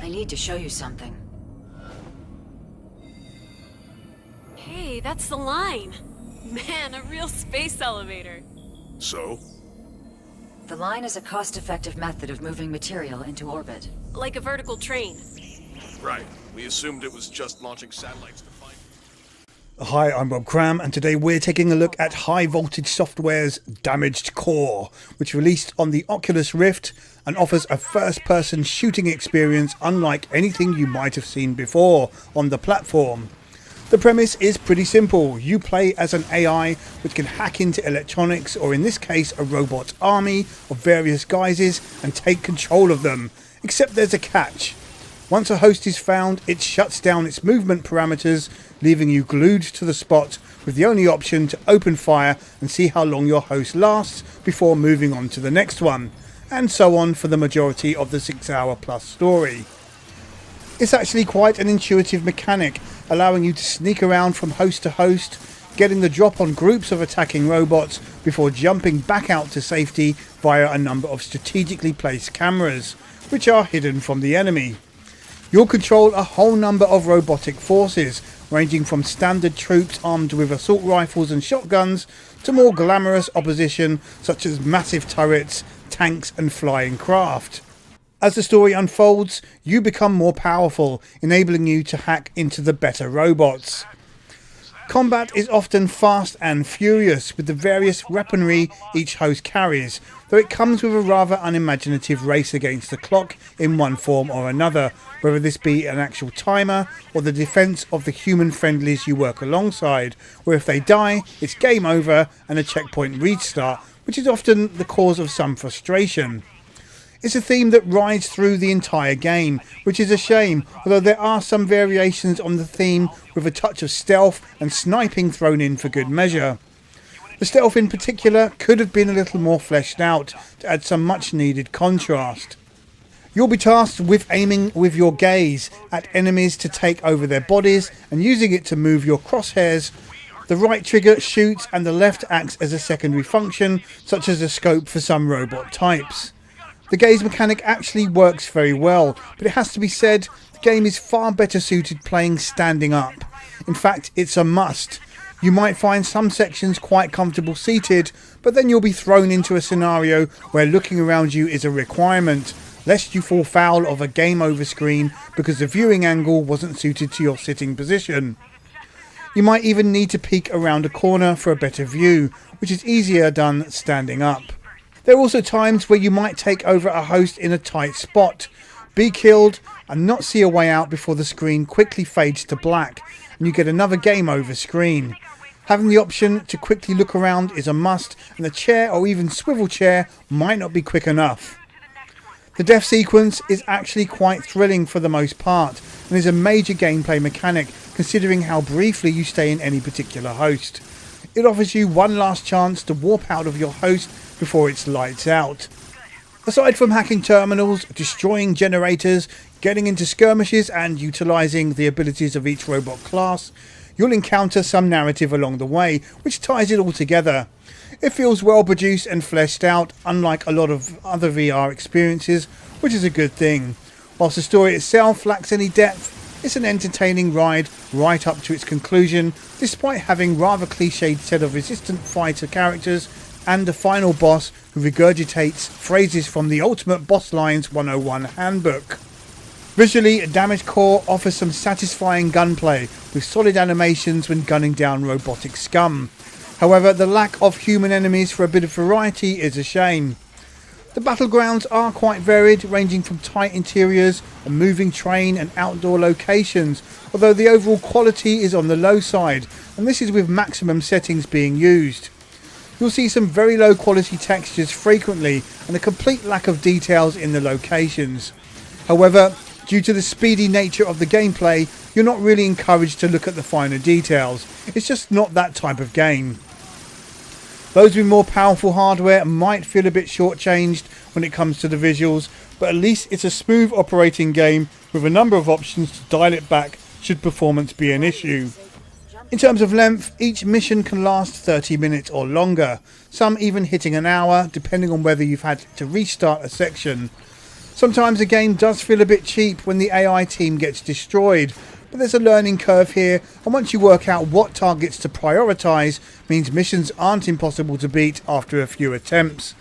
I need to show you something. Hey, that's the line. Man, a real space elevator. So? The line is a cost-effective method of moving material into orbit. Like a vertical train. Right. We assumed it was just launching satellites to find... Hi, I'm Rob Cram, and today we're taking a look at High Voltage Software's Damaged Core, which released on the Oculus Rift and offers a first-person shooting experience unlike anything you might have seen before on the platform. The premise is pretty simple. You play as an AI which can hack into electronics, or in this case a robot army of various guises, and take control of them. Except there's a catch. Once a host is found, it shuts down its movement parameters, leaving you glued to the spot with the only option to open fire and see how long your host lasts before moving on to the next one, and so on for the majority of the 6-hour plus story. It's actually quite an intuitive mechanic, allowing you to sneak around from host to host, getting the drop on groups of attacking robots before jumping back out to safety via a number of strategically placed cameras, which are hidden from the enemy. You'll control a whole number of robotic forces, ranging from standard troops armed with assault rifles and shotguns to more glamorous opposition such as massive turrets, tanks and flying craft. As the story unfolds, you become more powerful, enabling you to hack into the better robots. Combat is often fast and furious with the various weaponry each host carries, though it comes with a rather unimaginative race against the clock in one form or another, whether this be an actual timer or the defence of the human friendlies you work alongside, where if they die, it's game over and a checkpoint restart, which is often the cause of some frustration. It's a theme that rides through the entire game, which is a shame, although there are some variations on the theme with a touch of stealth and sniping thrown in for good measure. The stealth in particular could have been a little more fleshed out to add some much needed contrast. You'll be tasked with aiming with your gaze at enemies to take over their bodies and using it to move your crosshairs. The right trigger shoots and the left acts as a secondary function, such as a scope for some robot types. The gaze mechanic actually works very well, but it has to be said, the game is far better suited playing standing up. In fact, it's a must. You might find some sections quite comfortable seated, but then you'll be thrown into a scenario where looking around you is a requirement, lest you fall foul of a game over screen because the viewing angle wasn't suited to your sitting position. You might even need to peek around a corner for a better view, which is easier done standing up. There are also times where you might take over a host in a tight spot, be killed and not see a way out before the screen quickly fades to black and you get another game over screen. Having the option to quickly look around is a must, and the chair or even swivel chair might not be quick enough. The death sequence is actually quite thrilling for the most part and is a major gameplay mechanic considering how briefly you stay in any particular host. It offers you one last chance to warp out of your host before it's lights out. Aside from hacking terminals, destroying generators, getting into skirmishes and utilising the abilities of each robot class, you'll encounter some narrative along the way which ties it all together. It feels well produced and fleshed out, unlike a lot of other VR experiences, which is a good thing. Whilst the story itself lacks any depth, it's an entertaining ride right up to its conclusion, despite having rather cliched set of resistant fighter characters and a final boss who regurgitates phrases from the Ultimate Boss Lines 101 handbook. Visually, Damaged Core offers some satisfying gunplay with solid animations when gunning down robotic scum. However, the lack of human enemies for a bit of variety is a shame. The battlegrounds are quite varied, ranging from tight interiors, a moving train and outdoor locations, although the overall quality is on the low side, and this is with maximum settings being used. You'll see some very low quality textures frequently and a complete lack of details in the locations. However, due to the speedy nature of the gameplay, you're not really encouraged to look at the finer details. It's just not that type of game. Those with more powerful hardware might feel a bit shortchanged when it comes to the visuals, but at least it's a smooth operating game with a number of options to dial it back should performance be an issue. In terms of length, each mission can last 30 minutes or longer, some even hitting an hour, depending on whether you've had to restart a section. Sometimes a game does feel a bit cheap when the AI team gets destroyed, but there's a learning curve here, and once you work out what targets to prioritise, means missions aren't impossible to beat after a few attempts.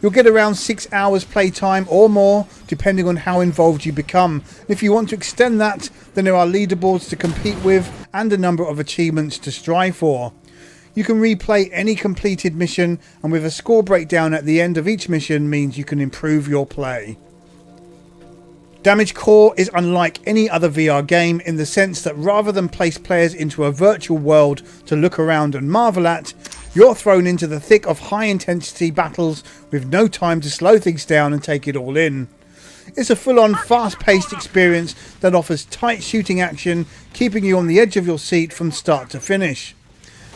You'll get around 6 hours playtime or more, depending on how involved you become. If you want to extend that, then there are leaderboards to compete with and a number of achievements to strive for. You can replay any completed mission, and with a score breakdown at the end of each mission means you can improve your play. Damage Core is unlike any other VR game in the sense that rather than place players into a virtual world to look around and marvel at, you're thrown into the thick of high intensity battles with no time to slow things down and take it all in. It's a full-on fast-paced experience that offers tight shooting action, keeping you on the edge of your seat from start to finish.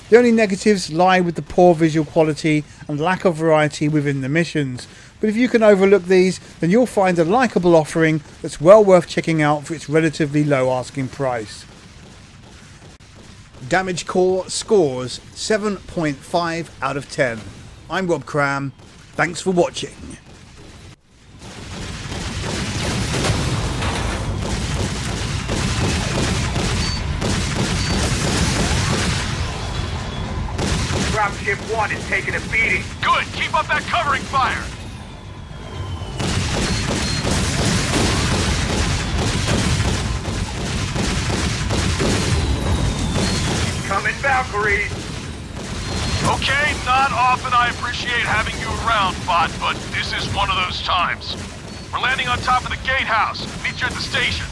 The only negatives lie with the poor visual quality and lack of variety within the missions, but if you can overlook these, then you'll find a likeable offering that's well worth checking out for its relatively low asking price. Damage Core scores 7.5 out of 10. I'm Rob Cram. Thanks for watching. Dropship 1 is taking a beating. Good, keep up that covering fire! Coming Valkyries. Okay, not often I appreciate having you around, bot, but this is one of those times. We're landing on top of the gatehouse. Meet you at the station.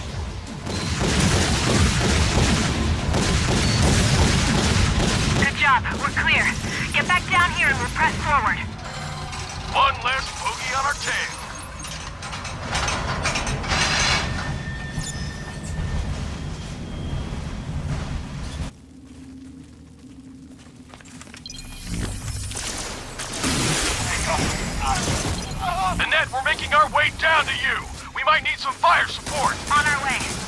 Good job. We're clear. Get back down here and we'll press forward. One less bogey on our tail. Annette, we're making our way down to you. We might need some fire support. On our way.